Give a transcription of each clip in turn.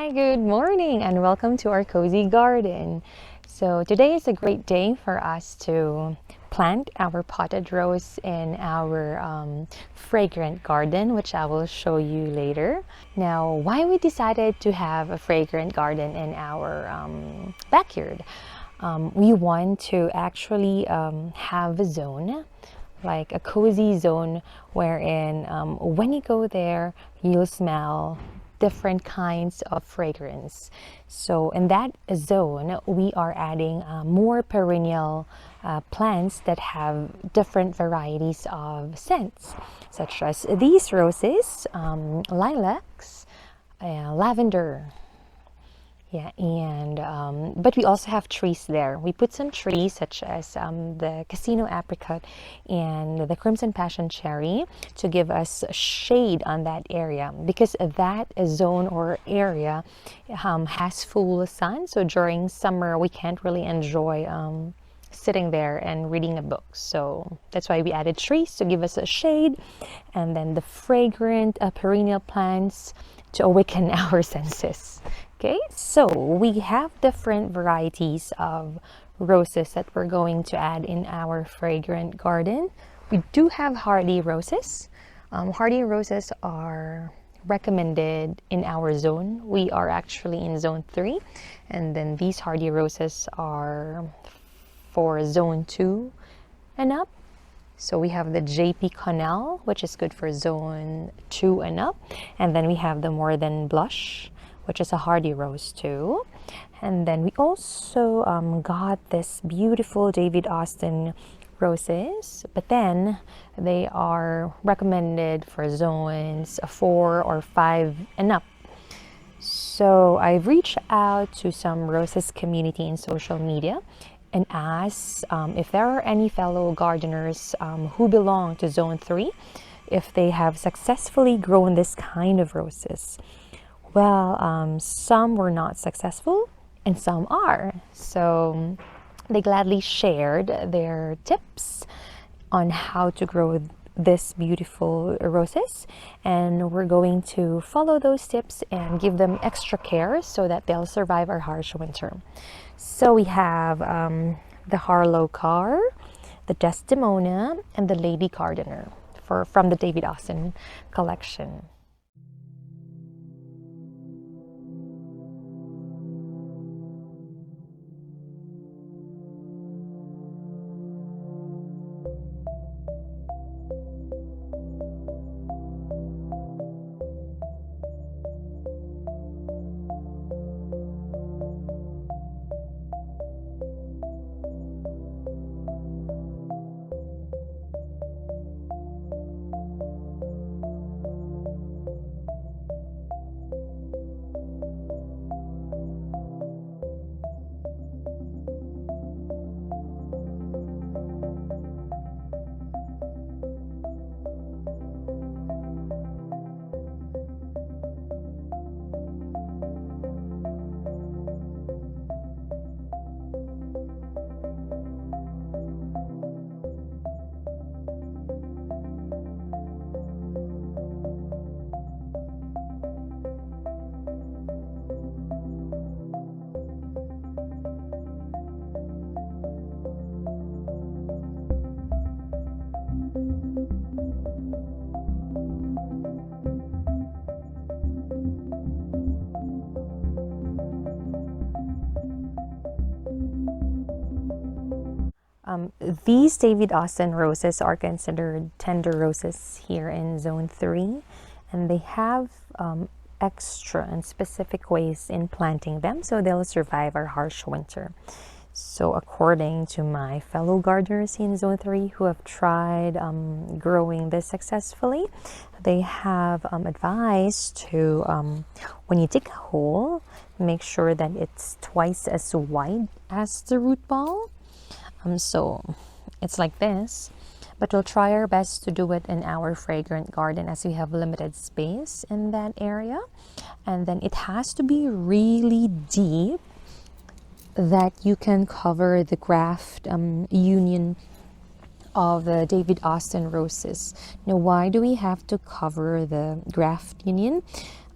Hi, good morning and welcome to our cozy garden. So today is a great day for us to plant our potted rose in our fragrant garden, which I will show you later. Now, why we decided to have a fragrant garden in our backyard? We want to actually have a zone, like a cozy zone wherein when you go there, you'll smell different kinds of fragrance. So in that zone, we are adding more perennial plants that have different varieties of scents, such as these roses, lilacs, lavender. Yeah, and but we also have trees there. We put some trees such as the casino apricot and the crimson passion cherry to give us shade on that area, because that zone or area has full sun. So during summer, we can't really enjoy sitting there and reading a book. So that's why we added trees to give us a shade, and then the fragrant perennial plants to awaken our senses. Okay, so we have different varieties of roses that we're going to add in our fragrant garden. We do have hardy roses. Hardy roses are recommended in our zone. We are actually in zone 3, and then these hardy roses are for zone 2 and up. So we have the JP Connell, which is good for zone 2 and up. And then we have the Morden blush, which is a hardy rose too. And then we also got this beautiful David Austin roses, but then they are recommended for zones 4 or 5 and up. So I've reached out to some roses community in social media and asked if there are any fellow gardeners who belong to zone 3, if they have successfully grown this kind of roses. Well, some were not successful and some are. So they gladly shared their tips on how to grow this beautiful roses, and we're going to follow those tips and give them extra care so that they'll survive our harsh winter. So we have the Harlow Carr, the Desdemona, and the Lady Gardener from the David Austin collection. These David Austin roses are considered tender roses here in zone 3, and they have extra and specific ways in planting them so they'll survive our harsh winter. So according to my fellow gardeners in zone 3 who have tried growing this successfully, they have advised to, when you dig a hole, make sure that it's twice as wide as the root ball. So it's like this, but we'll try our best to do it in our fragrant garden as we have limited space in that area. And then it has to be really deep that you can cover the graft union of the David Austin roses. Now, why do we have to cover the graft union?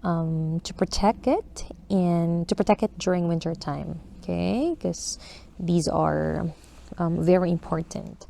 To protect it and to protect it during winter time. Okay, because these are very important.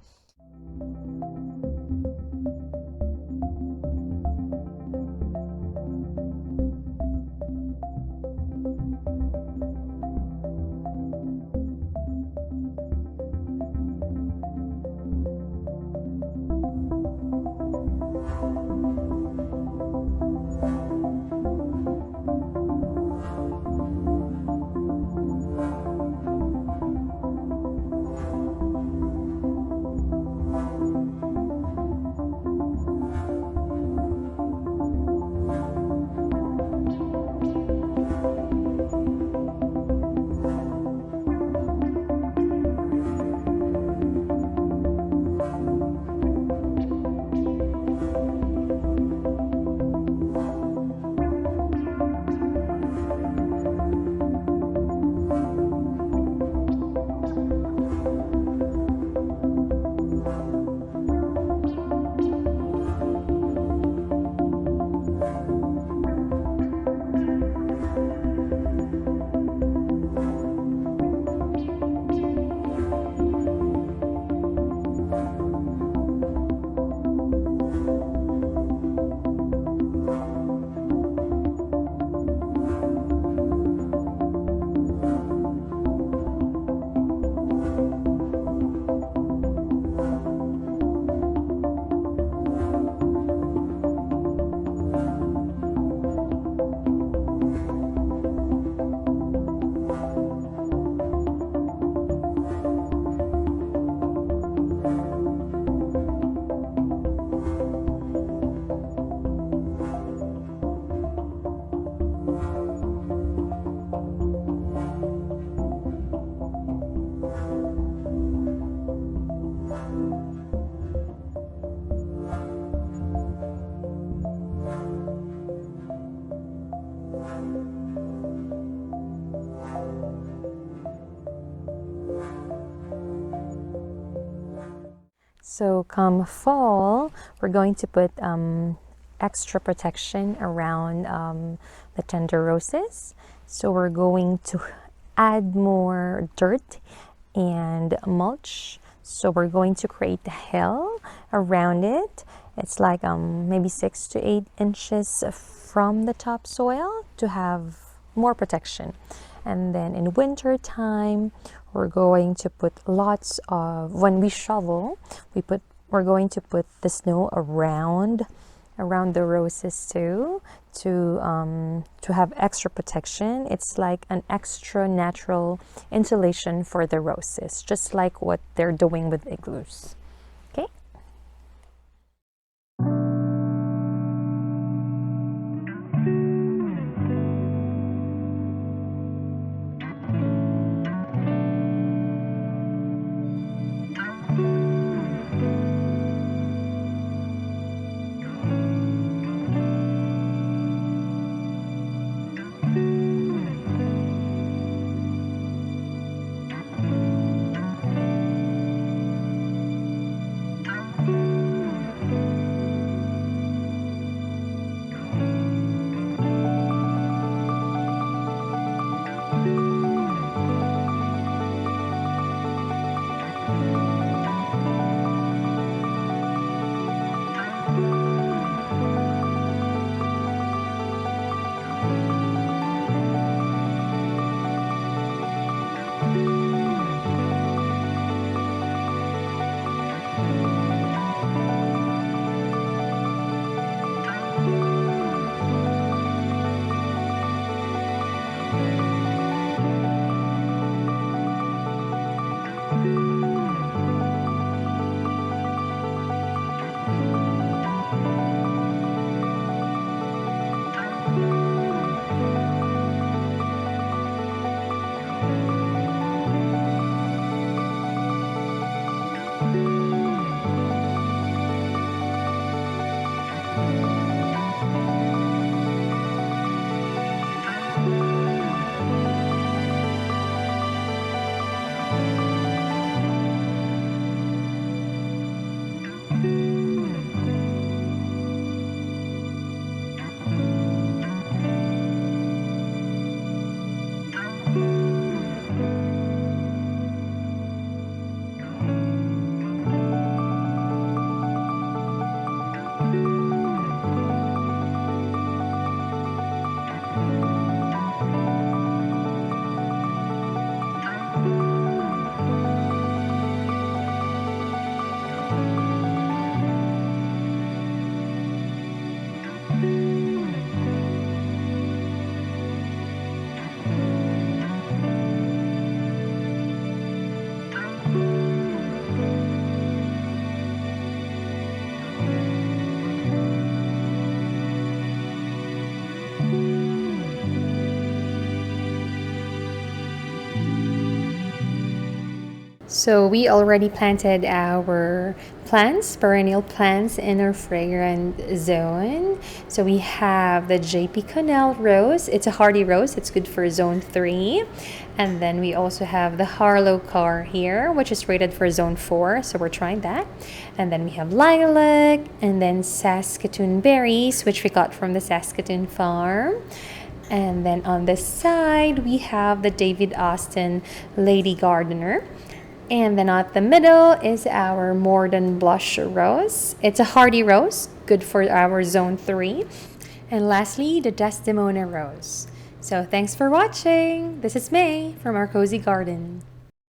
So come fall, we're going to put extra protection around the tender roses. So we're going to add more dirt and mulch. So we're going to create a hill around it. It's like maybe 6 to 8 inches from the topsoil to have more protection. And then in winter time, we're going to put lots of, when we shovel, we're going to put the snow around the roses too, to have extra protection. It's like an extra natural insulation for the roses, just like what they're doing with igloos. Okay. So we already planted our plants, perennial plants in our fragrant zone. So we have the JP Connell rose. It's a hardy rose. It's good for zone 3. And then we also have the Harlow Carr here, which is rated for zone 4. So we're trying that. And then we have lilac and then Saskatoon berries, which we got from the Saskatoon farm. And then on this side, we have the David Austin Lady Gardener. And then at the middle is our Morden blush rose. It's a hardy rose, good for our zone 3. And lastly, the Desdemona rose. So thanks for watching. This is May from our Cozy Garden.